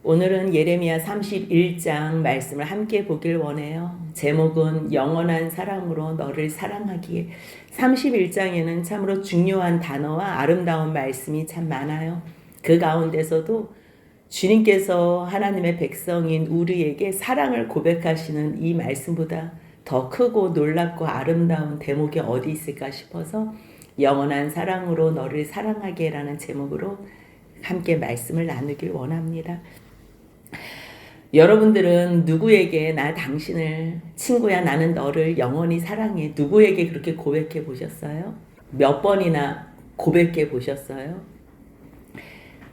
오늘은 예레미야 31장 말씀을 함께 보길 원해요. 제목은 영원한 사랑으로 너를 사랑하기에. 31장에는 참으로 중요한 단어와 아름다운 말씀이 참 많아요. 그 가운데서도 주님께서 하나님의 백성인 우리에게 사랑을 고백하시는 이 말씀보다 더 크고 놀랍고 아름다운 대목이 어디 있을까 싶어서 영원한 사랑으로 너를 사랑하기에라는 제목으로 함께 말씀을 나누길 원합니다. 여러분들은 누구에게 나 당신을 친구야 나는 너를 영원히 사랑해 누구에게 그렇게 고백해 보셨어요? 몇 번이나 고백해 보셨어요?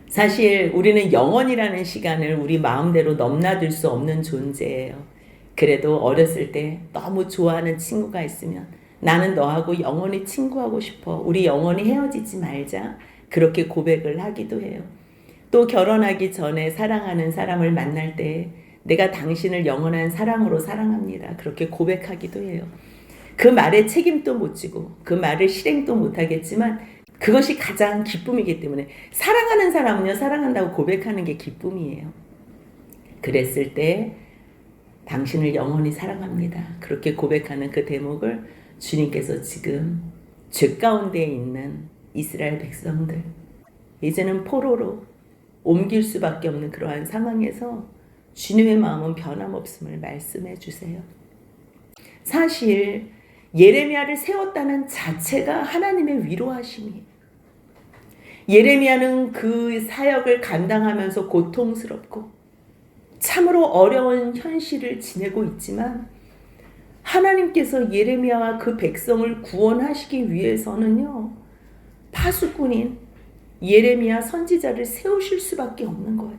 사실 우리는 영원이라는 시간을 우리 마음대로 넘나들 수 없는 존재예요. 그래도 어렸을 때 너무 좋아하는 친구가 있으면 나는 너하고 영원히 친구하고 싶어. 우리 영원히 헤어지지 말자. 그렇게 고백을 하기도 해요. 또 결혼하기 전에 사랑하는 사람을 만날 때 내가 당신을 영원한 사랑으로 사랑합니다. 그렇게 고백하기도 해요. 그 말에 책임도 못 지고 그 말을 실행도 못 하겠지만 그것이 가장 기쁨이기 때문에 사랑하는 사람은요, 사랑한다고 고백하는 게 기쁨이에요. 그랬을 때 당신을 영원히 사랑합니다. 그렇게 고백하는 그 대목을 주님께서 지금 죄 가운데 있는 이스라엘 백성들, 이제는 포로로 옮길 수밖에 없는 그러한 상황에서 주님의 마음은 변함없음을 말씀해 주세요. 사실 예레미야를 세웠다는 자체가 하나님의 위로하심이에요. 예레미야는 그 사역을 감당하면서 고통스럽고 참으로 어려운 현실을 지내고 있지만 하나님께서 예레미야와 그 백성을 구원하시기 위해서는요, 파수꾼인 예레미야 선지자를 세우실 수밖에 없는 거예요.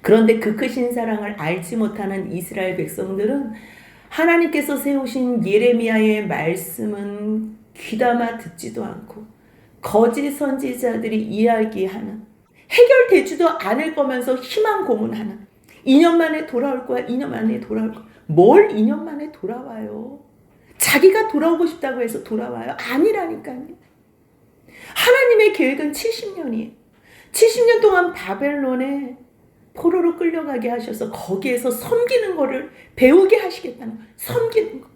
그런데 그 크신 사랑을 알지 못하는 이스라엘 백성들은 하나님께서 세우신 예레미야의 말씀은 귀담아 듣지도 않고 거짓 선지자들이 이야기하는, 해결되지도 않을 거면서 희망 고문하는, 2년 만에 돌아올 거야, 2년 만에 돌아올 거야. 뭘 2년 만에 돌아와요? 자기가 돌아오고 싶다고 해서 돌아와요? 아니라니까요. 하나님의 계획은 70년이에요. 70년 동안 바벨론에 포로로 끌려가게 하셔서 거기에서 섬기는 거를 배우게 하시겠다는 거예요. 섬기는 거.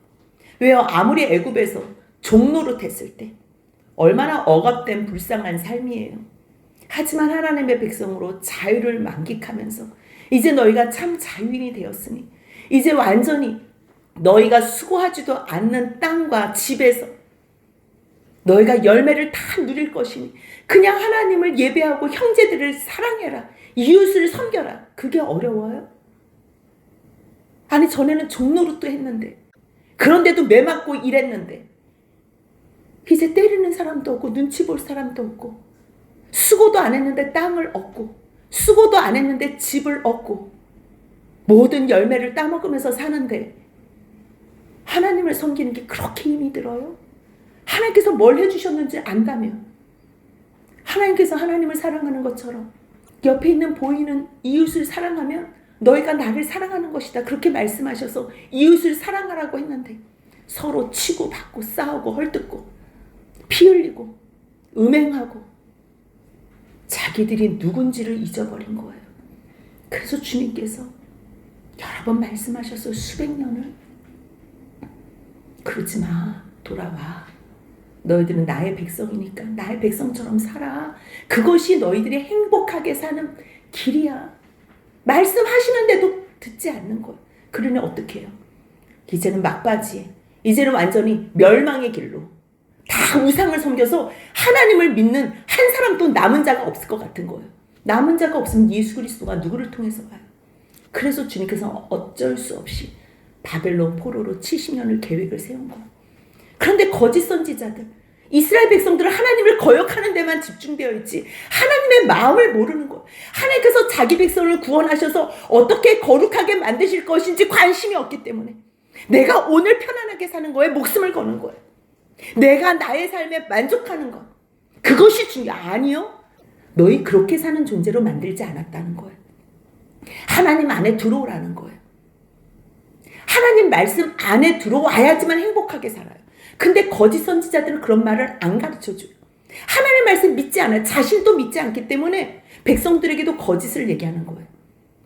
왜요? 아무리 애굽에서 종노릇 했을 때 얼마나 억압된 불쌍한 삶이에요. 하지만 하나님의 백성으로 자유를 만끽하면서 이제 너희가 참 자유인이 되었으니 이제 완전히 너희가 수고하지도 않는 땅과 집에서 너희가 열매를 다 누릴 것이니 그냥 하나님을 예배하고 형제들을 사랑해라. 이웃을 섬겨라. 그게 어려워요? 아니, 전에는 종노릇도 했는데, 그런데도 매 맞고 일했는데 이제 때리는 사람도 없고 눈치 볼 사람도 없고 수고도 안 했는데 땅을 얻고 수고도 안 했는데 집을 얻고 모든 열매를 따먹으면서 사는데 하나님을 섬기는 게 그렇게 힘이 들어요? 하나님께서 뭘 해주셨는지 안다면, 하나님께서 하나님을 사랑하는 것처럼 옆에 있는 보이는 이웃을 사랑하면 너희가 나를 사랑하는 것이다. 그렇게 말씀하셔서 이웃을 사랑하라고 했는데 서로 치고받고 싸우고 헐뜯고 피 흘리고 음행하고 자기들이 누군지를 잊어버린 거예요. 그래서 주님께서 여러 번 말씀하셔서 수백 년을 그러지 마. 돌아와. 너희들은 나의 백성이니까 나의 백성처럼 살아. 그것이 너희들이 행복하게 사는 길이야. 말씀하시는데도 듣지 않는 거예요. 그러니 어떻게 해요? 이제는 막바지. 이제는 완전히 멸망의 길로. 다 우상을 섬겨서 하나님을 믿는 한 사람도 남은 자가 없을 것 같은 거예요. 남은 자가 없으면 예수 그리스도가 누구를 통해서 와요? 그래서 주님께서 어쩔 수 없이 바벨론 포로로 70년을 계획을 세운 거예요. 그런데 거짓 선지자들, 이스라엘 백성들은 하나님을 거역하는 데만 집중되어 있지 하나님의 마음을 모르는 거예요. 하나님께서 자기 백성을 구원하셔서 어떻게 거룩하게 만드실 것인지 관심이 없기 때문에 내가 오늘 편안하게 사는 거에 목숨을 거는 거예요. 내가 나의 삶에 만족하는 것, 그것이 아니요. 너희 그렇게 사는 존재로 만들지 않았다는 거예요. 하나님 안에 들어오라는 거예요. 하나님 말씀 안에 들어와야지만 행복하게 살아요. 근데 거짓 선지자들은 그런 말을 안 가르쳐줘요. 하나님 말씀 믿지 않아요. 자신도 믿지 않기 때문에 백성들에게도 거짓을 얘기하는 거예요.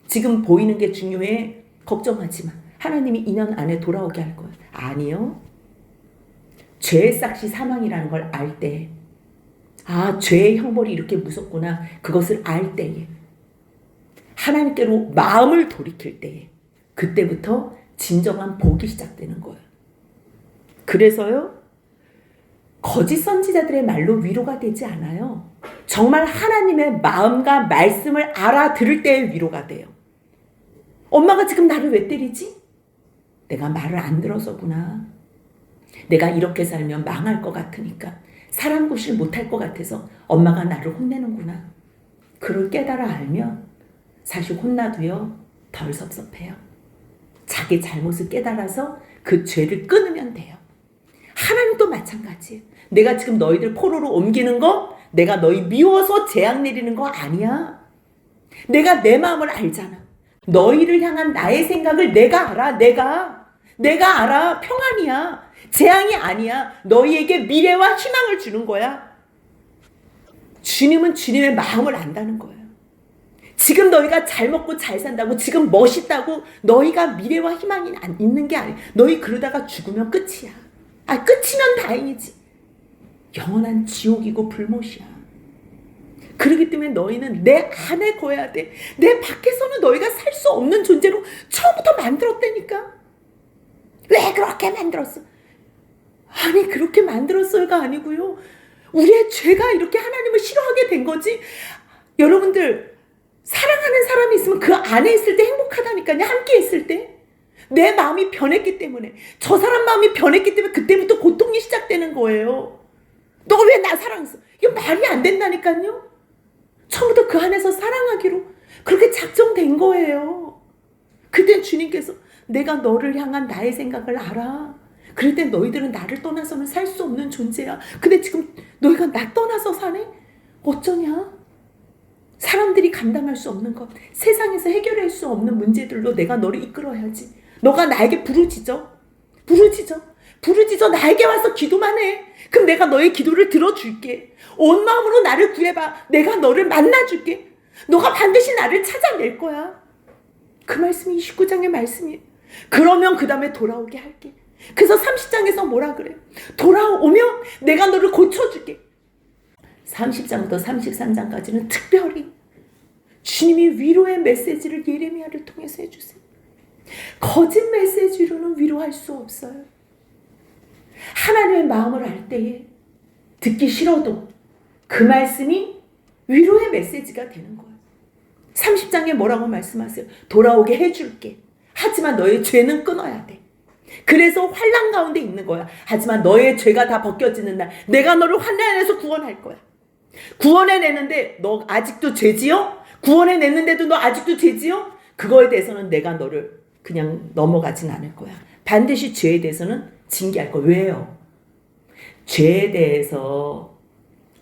지금 보이는 게 중요해. 걱정하지 마. 하나님이 2년 안에 돌아오게 할 거야. 아니요. 죄의 싹이 사망이라는 걸 알 때, 아, 죄의 형벌이 이렇게 무섭구나. 그것을 알 때에, 하나님께로 마음을 돌이킬 때에, 그때부터 진정한 복이 시작되는 거예요. 그래서요, 거짓 선지자들의 말로 위로가 되지 않아요. 정말 하나님의 마음과 말씀을 알아들을 때의 위로가 돼요. 엄마가 지금 나를 왜 때리지? 내가 말을 안 들어서구나. 내가 이렇게 살면 망할 것 같으니까, 사람 구실 못할 것 같아서 엄마가 나를 혼내는구나. 그걸 깨달아 알면 사실 혼나도요, 덜 섭섭해요. 자기 잘못을 깨달아서 그 죄를 끊으면 돼요. 하나님도 마찬가지예요. 내가 지금 너희들 포로로 옮기는 거, 내가 너희 미워서 재앙 내리는 거 아니야. 내가 내 마음을 알잖아. 너희를 향한 나의 생각을 내가 알아. 내가 알아. 평안이야. 재앙이 아니야. 너희에게 미래와 희망을 주는 거야. 주님은 주님의 마음을 안다는 거예요. 지금 너희가 잘 먹고 잘 산다고, 지금 멋있다고 너희가 미래와 희망이 있는 게 아니야. 너희 그러다가 죽으면 끝이야. 끝이면 다행이지. 영원한 지옥이고 불못이야. 그렇기 때문에 너희는 내 안에 거야 돼. 내 밖에서는 너희가 살 수 없는 존재로 처음부터 만들었다니까. 왜 그렇게 만들었어? 아니, 그렇게 만들었어요가 아니고요. 우리의 죄가 이렇게 하나님을 싫어하게 된 거지. 여러분들, 사랑하는 사람이 있으면 그 안에 있을 때 행복하다니까요. 함께 있을 때. 내 마음이 변했기 때문에, 저 사람 마음이 변했기 때문에 그때부터 고통이 시작되는 거예요. 너 왜 나 사랑했어? 이거 말이 안 된다니까요. 처음부터 그 안에서 사랑하기로 그렇게 작정된 거예요. 그땐 주님께서 내가 너를 향한 나의 생각을 알아. 그럴 땐 너희들은 나를 떠나서는 살 수 없는 존재야. 근데 지금 너희가 나 떠나서 사네? 어쩌냐? 사람들이 감당할 수 없는 것, 세상에서 해결할 수 없는 문제들로 내가 너를 이끌어야지. 너가 나에게 부르짖어 나에게 와서 기도만 해. 그럼 내가 너의 기도를 들어줄게. 온 마음으로 나를 구해봐. 내가 너를 만나줄게. 너가 반드시 나를 찾아낼 거야. 그 말씀이 29장의 말씀이에요. 그러면 그 다음에 돌아오게 할게. 그래서 30장에서 뭐라 그래? 돌아오면 내가 너를 고쳐줄게. 30장부터 33장까지는 특별히 주님이 위로의 메시지를 예레미야를 통해서 해주세요. 거짓 메시지로는 위로할 수 없어요. 하나님의 마음을 알 때에 듣기 싫어도 그 말씀이 위로의 메시지가 되는 거예요. 30장에 뭐라고 말씀하세요? 돌아오게 해줄게. 하지만 너의 죄는 끊어야 돼. 그래서 환난 가운데 있는 거야. 하지만 너의 죄가 다 벗겨지는 날 내가 너를 환난에서 구원할 거야. 구원해내는데 너 아직도 죄지요? 구원해냈는데도 너 아직도 죄지요? 그거에 대해서는 내가 너를 그냥 넘어가진 않을 거야. 반드시 죄에 대해서는 징계할 거야. 왜요? 죄에 대해서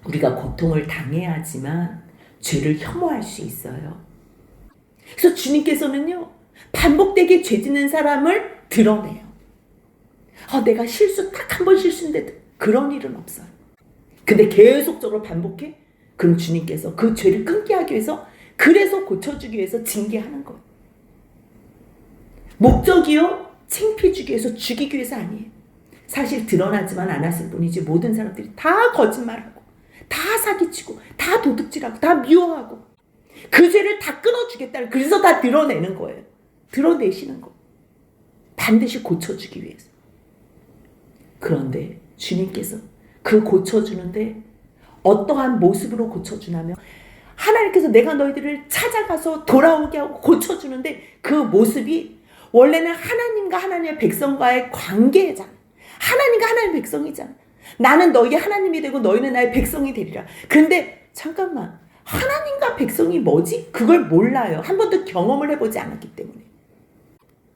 우리가 고통을 당해야지만 죄를 혐오할 수 있어요. 그래서 주님께서는요, 반복되게 죄 짓는 사람을 드러내요. 내가 실수 딱 한 번 실수인데도 그런 일은 없어요. 근데 계속적으로 반복해? 그럼 주님께서 그 죄를 끊게 하기 위해서, 그래서 고쳐주기 위해서 징계하는 거예요. 목적이요, 창피해주기 위해서, 죽이기 위해서 아니에요. 사실 드러나지만 않았을 뿐이지 모든 사람들이 다 거짓말하고 다 사기치고 다 도둑질하고 다 미워하고 그 죄를 다 끊어주겠다는, 그래서 다 드러내는 거예요. 드러내시는 거. 반드시 고쳐주기 위해서. 그런데 주님께서 그 고쳐주는데 어떠한 모습으로 고쳐주냐면, 하나님께서 내가 너희들을 찾아가서 돌아오게 하고 고쳐주는데 그 모습이 원래는 하나님과 하나님의 백성과의 관계잖아. 하나님과 하나님의 백성이잖아. 나는 너희의 하나님이 되고 너희는 나의 백성이 되리라. 그런데 잠깐만, 하나님과 백성이 뭐지? 그걸 몰라요. 한 번도 경험을 해보지 않았기 때문에.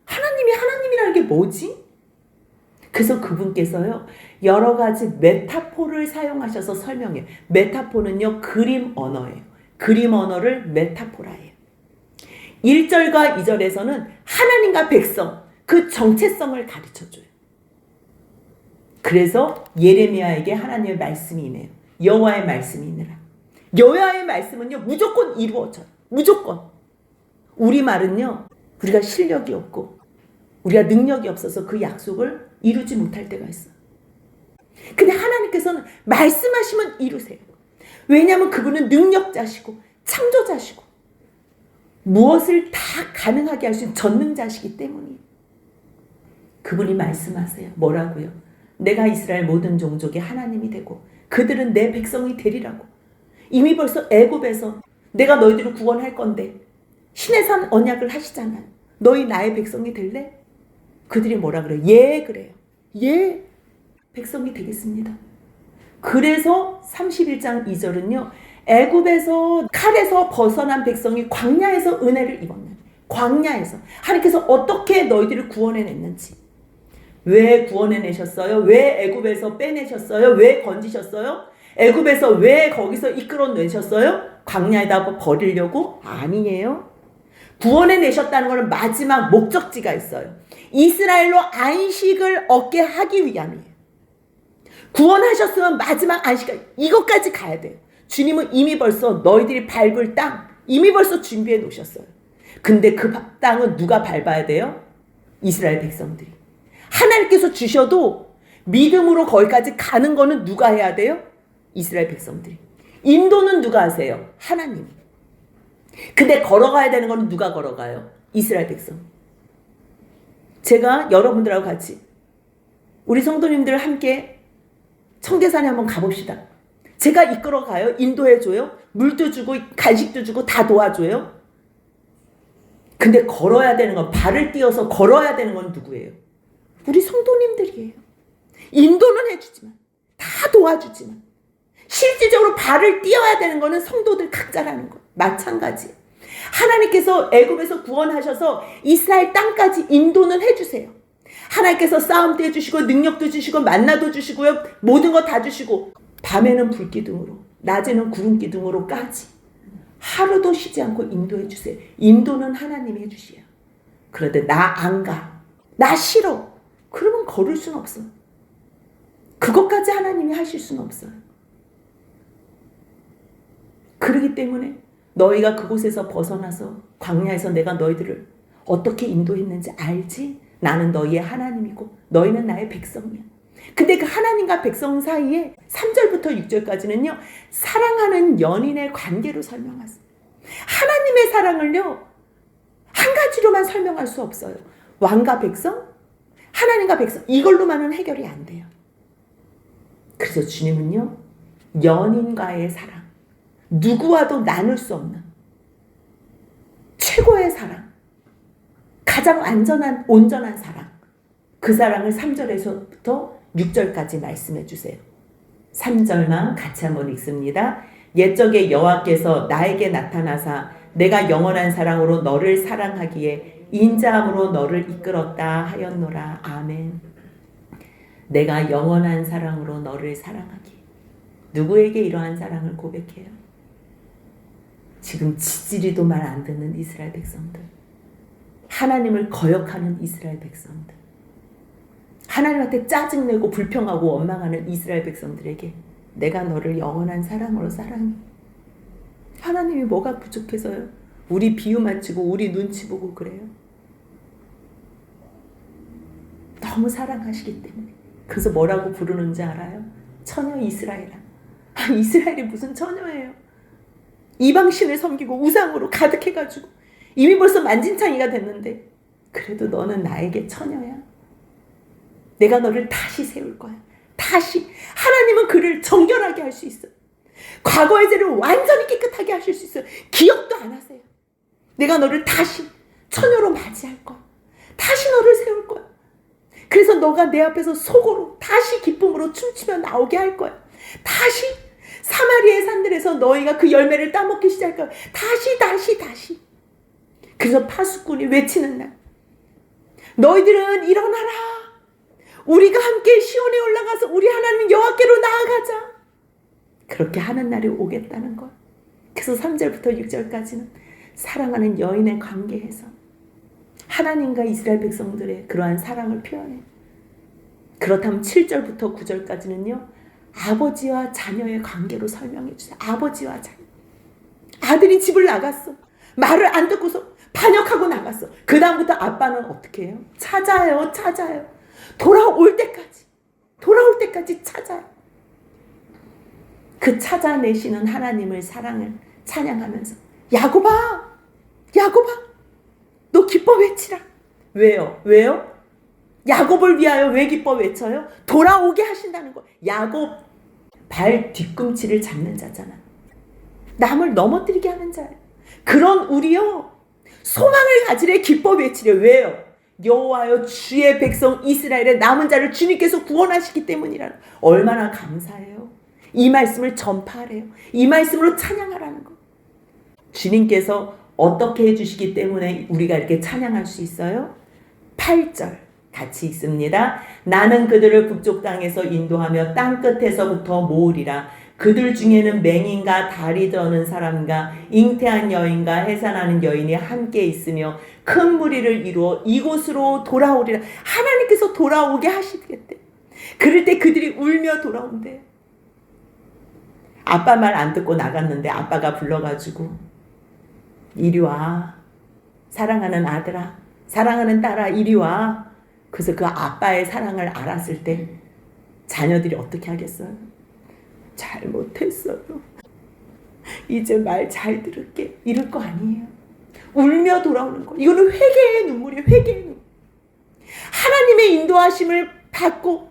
하나님이 하나님이라는 게 뭐지? 그래서 그분께서요, 여러 가지 메타포를 사용하셔서 설명해요. 메타포는요, 그림 언어예요. 그림 언어를 메타포라 해요. 1절과 2절에서는 하나님과 백성, 그 정체성을 가르쳐줘요. 그래서 예레미야에게 하나님의 말씀이 임해요. 여호와의 말씀이 있느라. 여호와의 말씀은요, 무조건 이루어져요. 무조건. 우리 말은요, 우리가 실력이 없고 우리가 능력이 없어서 그 약속을 이루지 못할 때가 있어. 근데 하나님께서는 말씀하시면 이루세요. 왜냐하면 그분은 능력자시고 창조자시고 무엇을 다 가능하게 할 수 있는 전능자시기 때문이에요. 그분이 말씀하세요. 뭐라고요? 내가 이스라엘 모든 종족의 하나님이 되고 그들은 내 백성이 되리라고. 이미 벌써 애굽에서 내가 너희들을 구원할 건데 시내산 언약을 하시잖아요. 너희 나의 백성이 될래? 그들이 뭐라 그래요? 예 그래요. 예 백성이 되겠습니다. 그래서 31장 2절은요. 애굽에서 칼에서 벗어난 백성이 광야에서 은혜를 입었는, 광야에서 하나님께서 어떻게 너희들을 구원해냈는지, 왜 구원해내셨어요? 왜 애굽에서 빼내셨어요? 왜 건지셨어요? 애굽에서 왜 거기서 이끌어내셨어요? 광야에다 버리려고? 아니에요. 구원해내셨다는 것은 마지막 목적지가 있어요. 이스라엘로 안식을 얻게 하기 위함이에요. 구원하셨으면 마지막 안식, 이것까지 가야 돼요. 주님은 이미 벌써 너희들이 밟을 땅 이미 벌써 준비해 놓으셨어요. 근데 그 땅은 누가 밟아야 돼요? 이스라엘 백성들이. 하나님께서 주셔도 믿음으로 거기까지 가는 거는 누가 해야 돼요? 이스라엘 백성들이. 인도는 누가 하세요? 하나님이. 근데 걸어가야 되는 거는 누가 걸어가요? 이스라엘 백성. 제가 여러분들하고 같이 우리 성도님들 함께 청계산에 한번 가봅시다. 제가 이끌어가요. 인도해줘요. 물도 주고 간식도 주고 다 도와줘요. 근데 걸어야 되는 건, 발을 띄어서 걸어야 되는 건 누구예요? 우리 성도님들이에요. 인도는 해주지만, 다 도와주지만, 실질적으로 발을 띄어야 되는 거는 성도들 각자라는 거. 마찬가지. 하나님께서 애굽에서 구원하셔서 이스라엘 땅까지 인도는 해주세요. 하나님께서 싸움도 해주시고 능력도 주시고 만나도 주시고요. 모든 거 다 주시고 밤에는 불기둥으로 낮에는 구름기둥으로까지 하루도 쉬지 않고 인도해 주세요. 인도는 하나님이 해주시요. 그런데 나 안 가. 나 싫어. 그러면 걸을 수는 없어. 그것까지 하나님이 하실 수는 없어요. 그렇기 때문에 너희가 그곳에서 벗어나서 광야에서 내가 너희들을 어떻게 인도했는지 알지? 나는 너희의 하나님이고 너희는 나의 백성이야. 근데 그 하나님과 백성 사이에 3절부터 6절까지는요. 사랑하는 연인의 관계로 설명하세요. 하나님의 사랑을요. 한 가지로만 설명할 수 없어요. 왕과 백성, 하나님과 백성 이걸로만은 해결이 안 돼요. 그래서 주님은요. 연인과의 사랑, 누구와도 나눌 수 없는 최고의 사랑, 가장 안전한 온전한 사랑, 그 사랑을 3절에서부터 6절까지 말씀해 주세요. 3절만 같이 한번 읽습니다. 옛적에 여호와께서 나에게 나타나사 내가 영원한 사랑으로 너를 사랑하기에 인자함으로 너를 이끌었다 하였노라. 아멘. 내가 영원한 사랑으로 너를 사랑하기. 누구에게 이러한 사랑을 고백해요? 지금 지지리도 말 안 듣는 이스라엘 백성들, 하나님을 거역하는 이스라엘 백성들, 하나님한테 짜증내고 불평하고 원망하는 이스라엘 백성들에게 내가 너를 영원한 사랑으로 사랑해. 하나님이 뭐가 부족해서요? 우리 비유만 치고 우리 눈치 보고 그래요? 너무 사랑하시기 때문에. 그래서 뭐라고 부르는지 알아요? 처녀 이스라엘아. 이스라엘이 무슨 처녀예요? 이방신을 섬기고 우상으로 가득해가지고 이미 벌써 만진창이가 됐는데 그래도 너는 나에게 처녀야. 내가 너를 다시 세울 거야. 다시. 하나님은 그를 정결하게 할 수 있어. 과거의 죄를 완전히 깨끗하게 하실 수 있어요. 기억도 안 하세요. 내가 너를 다시 처녀로 맞이할 거야. 다시 너를 세울 거야. 그래서 너가 내 앞에서 속으로 다시 기쁨으로 춤추며 나오게 할 거야. 다시 사마리아의 산들에서 너희가 그 열매를 따먹기 시작할 거야. 다시. 그래서 파수꾼이 외치는 날, 너희들은 일어나라. 우리가 함께 시온에 올라가서 우리 하나님 여호와께로 나아가자. 그렇게 하는 날이 오겠다는 것. 그래서 3절부터 6절까지는 사랑하는 여인의 관계에서 하나님과 이스라엘 백성들의 그러한 사랑을 표현해. 그렇다면 7절부터 9절까지는요. 아버지와 자녀의 관계로 설명해 주세요. 아버지와 자녀. 아들이 집을 나갔어. 말을 안 듣고서 반역하고 나갔어. 그 다음부터 아빠는 어떻게 해요? 찾아요. 돌아올 때까지 찾아요. 그 찾아내시는 하나님을 사랑을 찬양하면서 야곱아, 너 기뻐 외치라. 왜요? 야곱을 위하여 왜 기뻐 외쳐요? 돌아오게 하신다는 거. 야곱 발 뒤꿈치를 잡는 자잖아. 남을 넘어뜨리게 하는 자예요. 그런 우리요, 소망을 가지래, 기뻐 외치래. 왜요? 여호와여 주의 백성 이스라엘의 남은 자를 주님께서 구원하시기 때문이라는. 얼마나 감사해요. 이 말씀을 전파하래요. 이 말씀으로 찬양하라는 거. 주님께서 어떻게 해주시기 때문에 우리가 이렇게 찬양할 수 있어요? 8절 같이 읽습니다. 나는 그들을 북쪽 땅에서 인도하며 땅끝에서부터 모으리라. 그들 중에는 맹인과 다리 저는 사람과 잉태한 여인과 해산하는 여인이 함께 있으며 큰 무리를 이루어 이곳으로 돌아오리라. 하나님께서 돌아오게 하시겠대. 그럴 때 그들이 울며 돌아온대. 아빠 말 안 듣고 나갔는데 아빠가 불러가지고 이리 와. 사랑하는 아들아, 사랑하는 딸아, 이리 와. 그래서 그 아빠의 사랑을 알았을 때 자녀들이 어떻게 하겠어요? 잘못했어요. 이제 말 잘 들을게. 이럴 거 아니에요. 울며 돌아오는 거. 이거는 회개의 눈물이에요. 회개의 눈물. 하나님의 인도하심을 받고,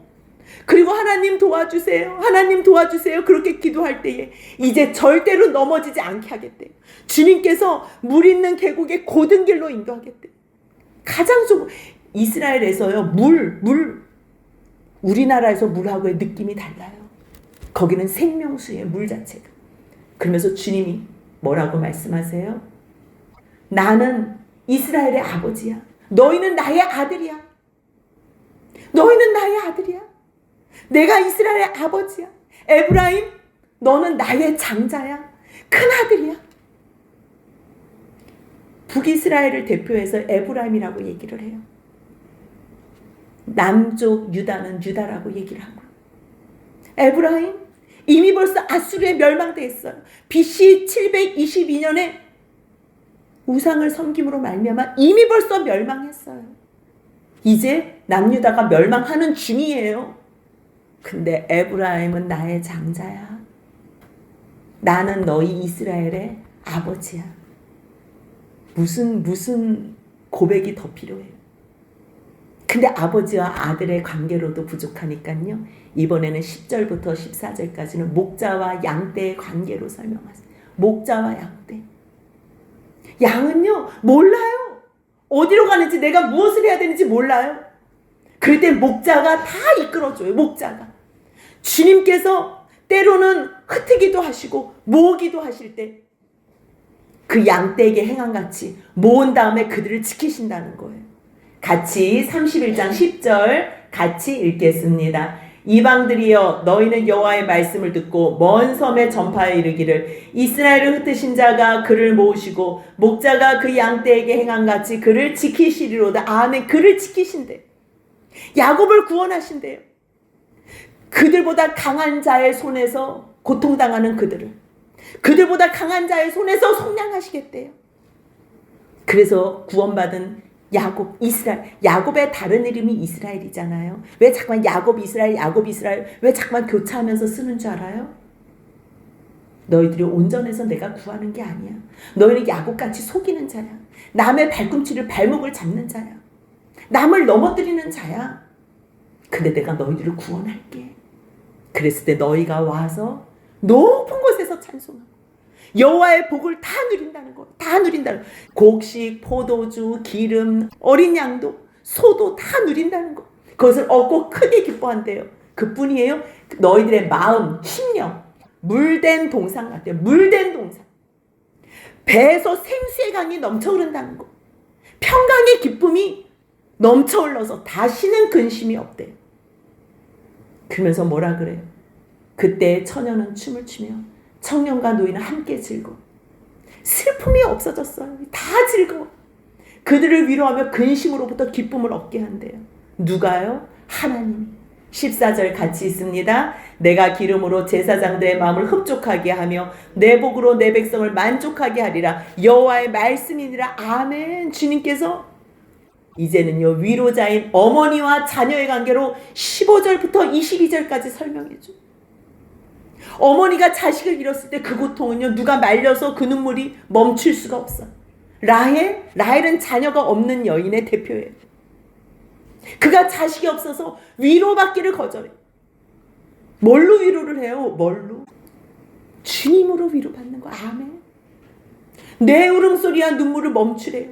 그리고 하나님 도와주세요. 하나님 도와주세요. 그렇게 기도할 때에 이제 절대로 넘어지지 않게 하겠대요. 주님께서 물 있는 계곡의 고든 길로 인도하겠대요. 가장 좀 이스라엘에서요, 우리나라에서 물하고의 느낌이 달라요. 거기는 생명수예요, 물 자체가. 그러면서 주님이 뭐라고 말씀하세요? 나는 이스라엘의 아버지야. 너희는 나의 아들이야. 내가 이스라엘의 아버지야. 에브라임, 너는 나의 장자야. 큰 아들이야. 북이스라엘을 대표해서 에브라임이라고 얘기를 해요. 남쪽 유다는 유다라고 얘기를 하고. 에브라임, 이미 벌써 아수르에 멸망되었어요. BC 722년에 우상을 섬김으로 말미암아 이미 벌써 멸망했어요. 이제 남유다가 멸망하는 중이에요. 근데 에브라임은 나의 장자야. 나는 너희 이스라엘의 아버지야. 무슨 고백이 더 필요해요? 근데 아버지와 아들의 관계로도 부족하니까요. 이번에는 10절부터 14절까지는 목자와 양떼의 관계로 설명하세요. 목자와 양떼. 양은요, 몰라요. 어디로 가는지, 내가 무엇을 해야 되는지 몰라요. 그럴 때 목자가 다 이끌어줘요. 목자가. 주님께서 때로는 흩트기도 하시고 모으기도 하실 때 그 양떼에게 행한같이 모은 다음에 그들을 지키신다는 거예요. 같이 31장 10절 같이 읽겠습니다. 이방들이여, 너희는 여호와의 말씀을 듣고 먼 섬에 전파하여 이르기를, 이스라엘을 흩으신 자가 그를 모으시고 목자가 그 양떼에게 행한같이 그를 지키시리로다. 아멘. 그를 지키신대. 야곱을 구원하신대요. 그들보다 강한 자의 손에서 고통당하는 그들보다 강한 자의 손에서 속량하시겠대요. 그래서 구원받은 야곱, 이스라엘. 야곱의 다른 이름이 이스라엘이잖아요. 왜 자꾸만 야곱 이스라엘 왜 자꾸만 교차하면서 쓰는 줄 알아요? 너희들이 온전해서 내가 구하는 게 아니야. 너희는 야곱같이 속이는 자야. 남의 발꿈치를, 발목을 잡는 자야. 남을 넘어뜨리는 자야. 근데 내가 너희들을 구원할게. 그랬을 때 너희가 와서 높은 곳에서 찬송하고 여호와의 복을 다 누린다는 거. 다 누린다는 거. 곡식, 포도주, 기름, 어린 양도, 소도 다 누린다는 거. 그것을 얻고 크게 기뻐한대요. 그뿐이에요. 너희들의 마음, 심령, 물된 동상 같아요. 물된 동상. 배에서 생수의 강이 넘쳐 흐른다는 거. 평강의 기쁨이 넘쳐 흘러서 다시는 근심이 없대요. 그러면서 뭐라 그래요? 그때 처녀는 춤을 추며 청년과 노인은 함께 즐거워. 슬픔이 없어졌어요. 다 즐거워. 그들을 위로하며 근심으로부터 기쁨을 얻게 한대요. 누가요? 하나님이. 14절 같이 있습니다. 내가 기름으로 제사장들의 마음을 흡족하게 하며 내 복으로 내 백성을 만족하게 하리라. 여호와의 말씀이니라. 아멘. 주님께서 이제는요, 위로자인 어머니와 자녀의 관계로 15절부터 22절까지 설명해줘. 어머니가 자식을 잃었을 때 그 고통은요, 누가 말려서 그 눈물이 멈출 수가 없어. 라헬은 자녀가 없는 여인의 대표예요. 그가 자식이 없어서 위로받기를 거절해. 뭘로 위로를 해요? 뭘로? 주님으로 위로받는 거. 아멘. 내 울음소리와 눈물을 멈추래요.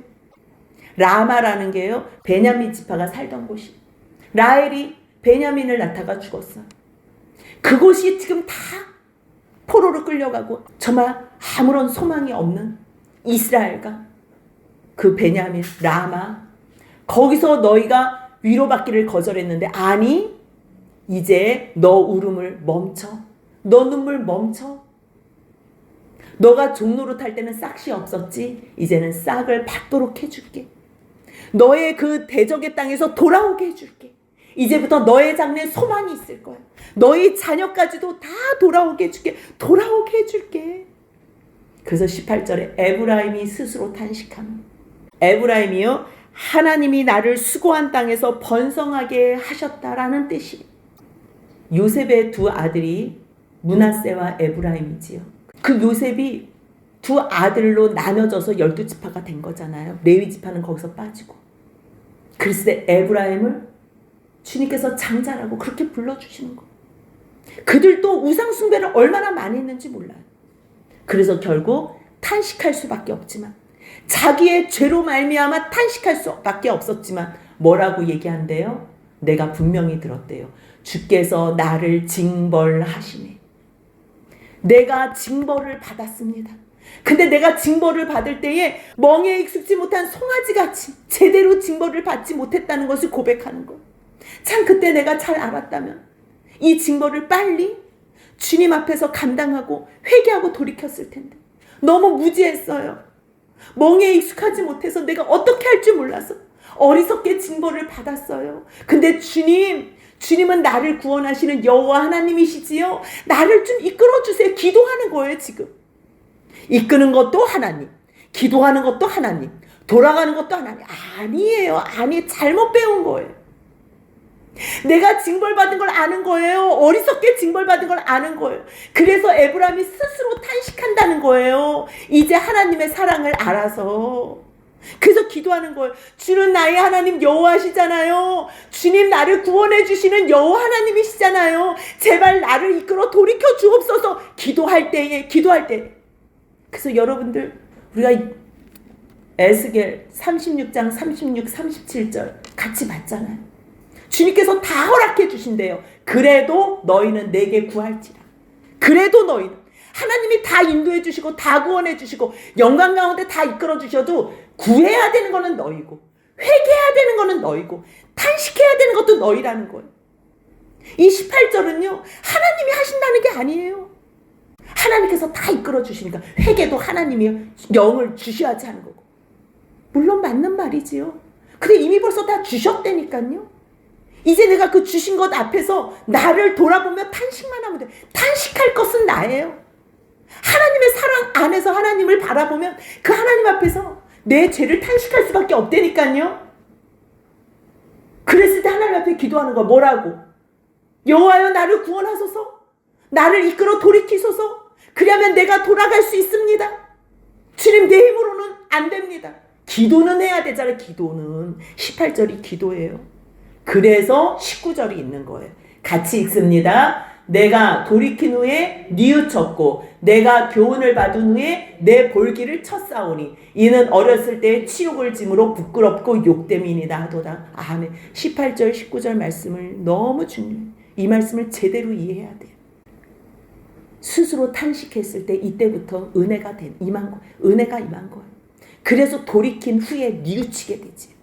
라마라는 게요, 베냐민 지파가 살던 곳이. 라헬이 베냐민을 낳다가 죽었어요. 그곳이 지금 다 포로로 끌려가고 정말 아무런 소망이 없는 이스라엘과 그 베냐민, 라마, 거기서 너희가 위로받기를 거절했는데, 아니, 이제 너 울음을 멈춰. 너 눈물 멈춰. 너가 종로로 탈 때는 싹이 없었지? 이제는 싹을 받도록 해줄게. 너의 그 대적의 땅에서 돌아오게 해줄게. 이제부터 너의 장래에 소망이 있을 거야. 너희 자녀까지도 다 돌아오게 해줄게. 돌아오게 해줄게. 그래서 18절에 에브라임이 스스로 탄식하는, 에브라임이요, 하나님이 나를 수고한 땅에서 번성하게 하셨다라는 뜻이. 요셉의 두 아들이 므낫세와 에브라임이지요. 그 요셉이 두 아들로 나눠져서 12지파가 된 거잖아요. 레위 지파는 거기서 빠지고. 그랬을 때 에브라임을 주님께서 장자라고 그렇게 불러주시는 거예요. 그들도 우상 숭배를 얼마나 많이 했는지 몰라요. 그래서 결국 탄식할 수밖에 없지만, 자기의 죄로 말미암아 탄식할 수밖에 없었지만 뭐라고 얘기한대요? 내가 분명히 들었대요. 주께서 나를 징벌하시네. 내가 징벌을 받았습니다. 근데 내가 징벌을 받을 때에 멍에 익숙지 못한 송아지같이 제대로 징벌을 받지 못했다는 것을 고백하는 거예요. 참 그때 내가 잘 알았다면 이 징벌을 빨리 주님 앞에서 감당하고 회개하고 돌이켰을 텐데, 너무 무지했어요. 멍에 익숙하지 못해서 내가 어떻게 할 줄 몰라서 어리석게 징벌을 받았어요. 근데 주님은 나를 구원하시는 여호와 하나님이시지요. 나를 좀 이끌어주세요. 기도하는 거예요. 지금 이끄는 것도 하나님, 기도하는 것도 하나님, 돌아가는 것도 하나님. 아니에요. 잘못 배운 거예요. 내가 징벌받은 걸 아는 거예요. 어리석게 징벌받은 걸 아는 거예요. 그래서 에브라임이 스스로 탄식한다는 거예요. 이제 하나님의 사랑을 알아서. 그래서 기도하는 거예요. 주는 나의 하나님 여호와시잖아요. 주님 나를 구원해 주시는 여호와 하나님이시잖아요. 제발 나를 이끌어 돌이켜 주옵소서. 기도할 때에. 그래서 여러분들, 우리가 에스겔 36장 36, 37절 같이 봤잖아요. 주님께서 다 허락해 주신대요. 그래도 너희는 내게 구할지라. 그래도 너희는, 하나님이 다 인도해 주시고 다 구원해 주시고 영광 가운데 다 이끌어 주셔도 구해야 되는 거는 너희고, 회개해야 되는 거는 너희고, 탄식해야 되는 것도 너희라는 거예요. 이 18절은요, 하나님이 하신다는 게 아니에요. 하나님께서 다 이끌어 주시니까 회개도 하나님이 영을 주셔야지 하는 거고. 물론 맞는 말이지요. 근데 이미 벌써 다 주셨다니까요. 이제 내가 그 주신 것 앞에서 나를 돌아보며 탄식만 하면 돼. 탄식할 것은 나예요. 하나님의 사랑 안에서 하나님을 바라보면 그 하나님 앞에서 내 죄를 탄식할 수밖에 없다니까요. 그랬을 때 하나님 앞에 기도하는 거 뭐라고? 여호와여 나를 구원하소서. 나를 이끌어 돌이키소서. 그러면 내가 돌아갈 수 있습니다. 주님 내 힘으로는 안 됩니다. 기도는 해야 되잖아요. 기도는 18절이 기도예요. 그래서 19절이 있는 거예요. 같이 읽습니다. 내가 돌이킨 후에 뉘우쳤고 내가 교훈을 받은 후에 내 볼기를 쳤사오니 이는 어렸을 때 치욕을 짐으로 부끄럽고 욕됨이니라 하도다. 아멘. 18절 19절 말씀을 너무 중요해요. 이 말씀을 제대로 이해해야 돼요. 스스로 탄식했을 때 이때부터 은혜가 임한 거예요. 은혜가 임한 거예요. 그래서 돌이킨 후에 뉘우치게 되지.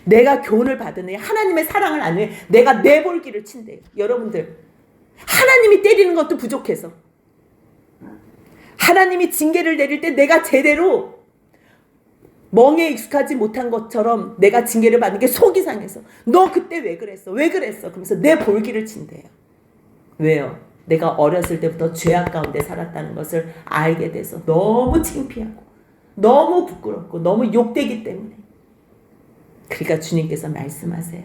내가 교훈을 받은 후에 하나님의 사랑을 안 후에 내가 내 볼기를 친대요. 여러분들, 하나님이 때리는 것도 부족해서, 하나님이 징계를 내릴 때 내가 제대로 멍에 익숙하지 못한 것처럼 내가 징계를 받는 게 속이 상해서 너 그때 왜 그랬어? 왜 그랬어? 그러면서 내 볼기를 친대요. 왜요? 내가 어렸을 때부터 죄악 가운데 살았다는 것을 알게 돼서 너무 창피하고 너무 부끄럽고 너무 욕되기 때문에. 그러니까 주님께서 말씀하세요.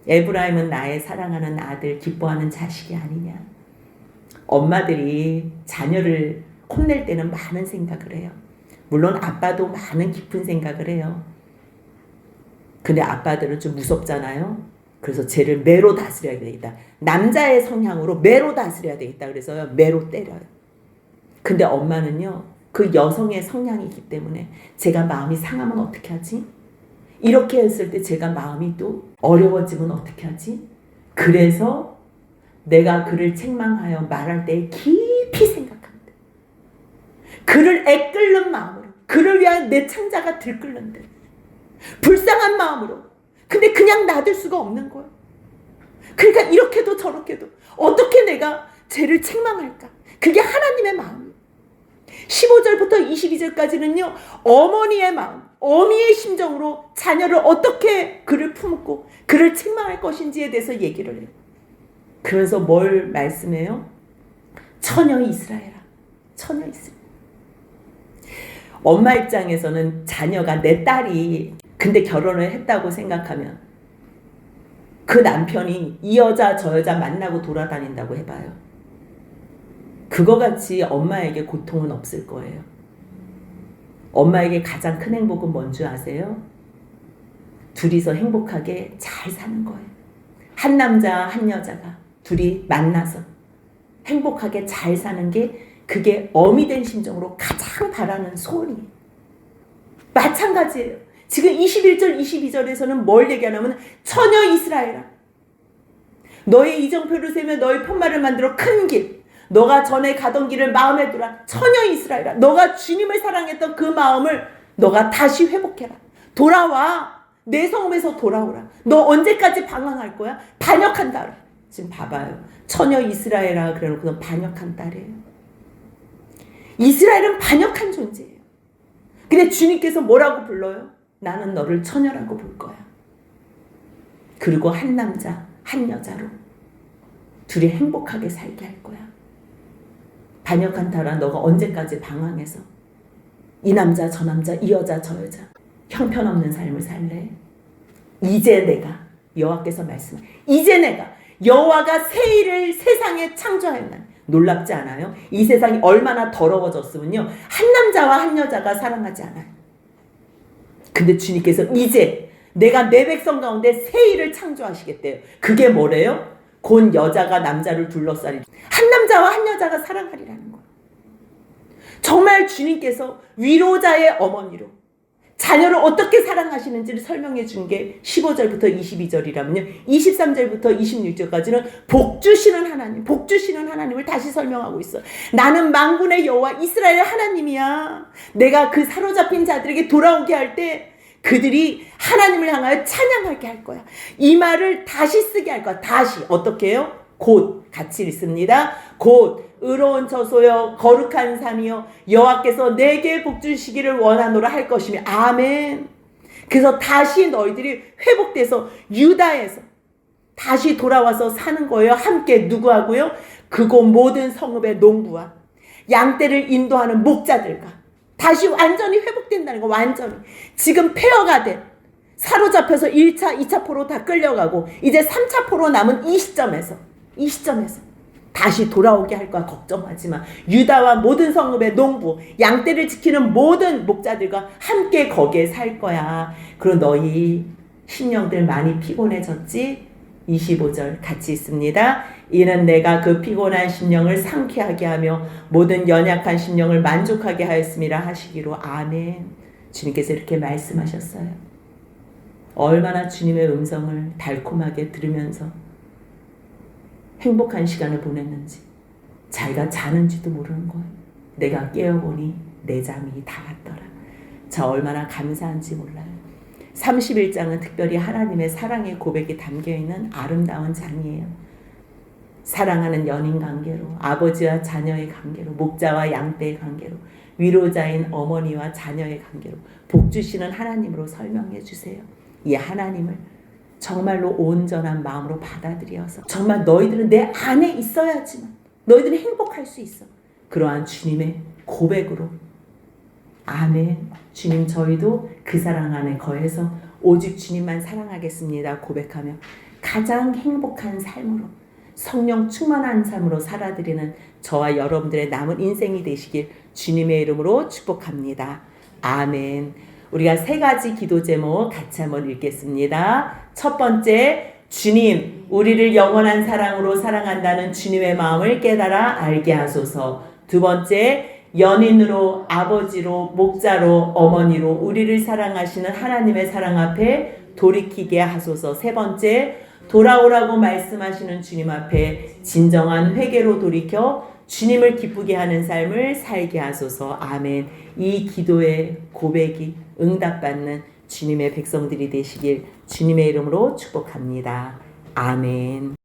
에브라임은 나의 사랑하는 아들, 기뻐하는 자식이 아니냐. 엄마들이 자녀를 혼낼 때는 많은 생각을 해요. 물론 아빠도 많은 깊은 생각을 해요. 근데 아빠들은 좀 무섭잖아요. 그래서 쟤를 매로 다스려야 되겠다. 남자의 성향으로 매로 다스려야 되겠다. 그래서 매로 때려요. 근데 엄마는요, 그 여성의 성향이기 때문에 제가 마음이 상하면 어떻게 하지? 이렇게 했을 때 제가 마음이 또 어려워지면 어떻게 하지? 그래서 내가 그를 책망하여 말할 때 깊이 생각합니다. 그를 애끓는 마음으로, 그를 위한 내 창자가 들끓는데 불쌍한 마음으로. 근데 그냥 놔둘 수가 없는 거예요. 그러니까 이렇게도 저렇게도 어떻게 내가 쟤를 책망할까? 그게 하나님의 마음이에요. 15절부터 22절까지는요. 어머니의 마음, 어미의 심정으로 자녀를 어떻게 그를 품고 그를 책망할 것인지에 대해서 얘기를 해요. 그래서 뭘 말씀해요? 처녀 이스라엘아. 처녀 이스라엘. 엄마 입장에서는 자녀가 내 딸이 근데 결혼을 했다고 생각하면 그 남편이 이 여자 저 여자 만나고 돌아다닌다고 해봐요. 그거 같이 엄마에게 고통은 없을 거예요. 엄마에게 가장 큰 행복은 뭔지 아세요? 둘이서 행복하게 잘 사는 거예요. 한 남자 한 여자가 둘이 만나서 행복하게 잘 사는 게 그게 어미 된 심정으로 가장 바라는 소원이에요. 마찬가지예요. 지금 21절 22절에서는 뭘 얘기하냐면 처녀 이스라엘아 너의 이정표를 세며 너의 편말을 만들어 큰 길 너가 전에 가던 길을 마음에 두라. 처녀 이스라엘아 너가 주님을 사랑했던 그 마음을 너가 다시 회복해라. 돌아와. 내 성읍에서 돌아오라. 너 언제까지 방황할 거야? 반역한다. 지금 봐봐요. 처녀 이스라엘아 그래놓고 반역한 딸이에요. 이스라엘은 반역한 존재예요. 근데 주님께서 뭐라고 불러요? 나는 너를 처녀라고 볼 거야. 그리고 한 남자 한 여자로 둘이 행복하게 살게 할 거야. 반역한 딸아 너가 언제까지 방황해서 이 남자 저 남자 이 여자 저 여자 형편없는 삶을 살래? 이제 내가 여호와께서 말씀해 이제 내가 여호와가 새 일을 세상에 창조하였나니 놀랍지 않아요? 이 세상이 얼마나 더러워졌으면요 한 남자와 한 여자가 사랑하지 않아요. 근데 주님께서 이제 내가 내 백성 가운데 새 일을 창조하시겠대요. 그게 뭐래요? 곧 여자가 남자를 둘러싸리 한 남자와 한 여자가 사랑하리라는 거예요. 정말 주님께서 위로자의 어머니로 자녀를 어떻게 사랑하시는지를 설명해 준 게 15절부터 22절이라면요. 23절부터 26절까지는 복 주시는 하나님, 복 주시는 하나님을 다시 설명하고 있어요. 나는 만군의 여호와 이스라엘 하나님이야. 내가 그 사로잡힌 자들에게 돌아오게 할 때 그들이 하나님을 향하여 찬양하게 할 거야. 이 말을 다시 쓰게 할 거야. 다시. 어떻게 해요? 곧 같이 읽습니다. 곧 의로운 저소여 거룩한 산이여 여호와께서 내게 복 주시기를 원하노라 할 것이며 아멘. 그래서 다시 너희들이 회복돼서 유다에서 다시 돌아와서 사는 거예요. 함께 누구하고요? 그곳 모든 성읍의 농부와 양떼를 인도하는 목자들과 다시 완전히 회복된다는 거. 완전히 지금 폐허가 된 사로잡혀서 1차 2차 포로 다 끌려가고 이제 3차 포로 남은 이 시점에서 다시 돌아오게 할 거야. 걱정하지 마. 유다와 모든 성읍의 농부, 양떼를 지키는 모든 목자들과 함께 거기에 살 거야. 그리고 너희 심령들 많이 피곤해졌지? 25절 같이 있습니다. 이는 내가 그 피곤한 심령을 상쾌하게 하며 모든 연약한 심령을 만족하게 하였음이라 하시기로 아멘. 주님께서 이렇게 말씀하셨어요. 얼마나 주님의 음성을 달콤하게 들으면서 행복한 시간을 보냈는지 자기가 자는지도 모르는 거예요. 내가 깨어보니 내 잠이 다 갔더라. 자, 얼마나 감사한지 몰라요. 31장은 특별히 하나님의 사랑의 고백이 담겨있는 아름다운 장이에요. 사랑하는 연인 관계로, 아버지와 자녀의 관계로, 목자와 양떼의 관계로, 위로자인 어머니와 자녀의 관계로 복 주시는 하나님으로 설명해 주세요. 이 하나님을 정말로 온전한 마음으로 받아들여서 정말 너희들은 내 안에 있어야지만 너희들은 행복할 수 있어. 그러한 주님의 고백으로 아멘. 주님, 저희도 그 사랑 안에 거해서 오직 주님만 사랑하겠습니다 고백하며 가장 행복한 삶으로, 성령 충만한 삶으로 살아드리는 저와 여러분들의 남은 인생이 되시길 주님의 이름으로 축복합니다. 아멘. 우리가 3가지 기도 제목 같이 한번 읽겠습니다. 첫 번째, 주님, 우리를 영원한 사랑으로 사랑한다는 주님의 마음을 깨달아 알게 하소서. 두 번째, 연인으로, 아버지로, 목자로, 어머니로 우리를 사랑하시는 하나님의 사랑 앞에 돌이키게 하소서. 세 번째, 돌아오라고 말씀하시는 주님 앞에 진정한 회개로 돌이켜 주님을 기쁘게 하는 삶을 살게 하소서. 아멘. 이 기도의 고백이 응답받는 주님의 백성들이 되시길 주님의 이름으로 축복합니다. 아멘.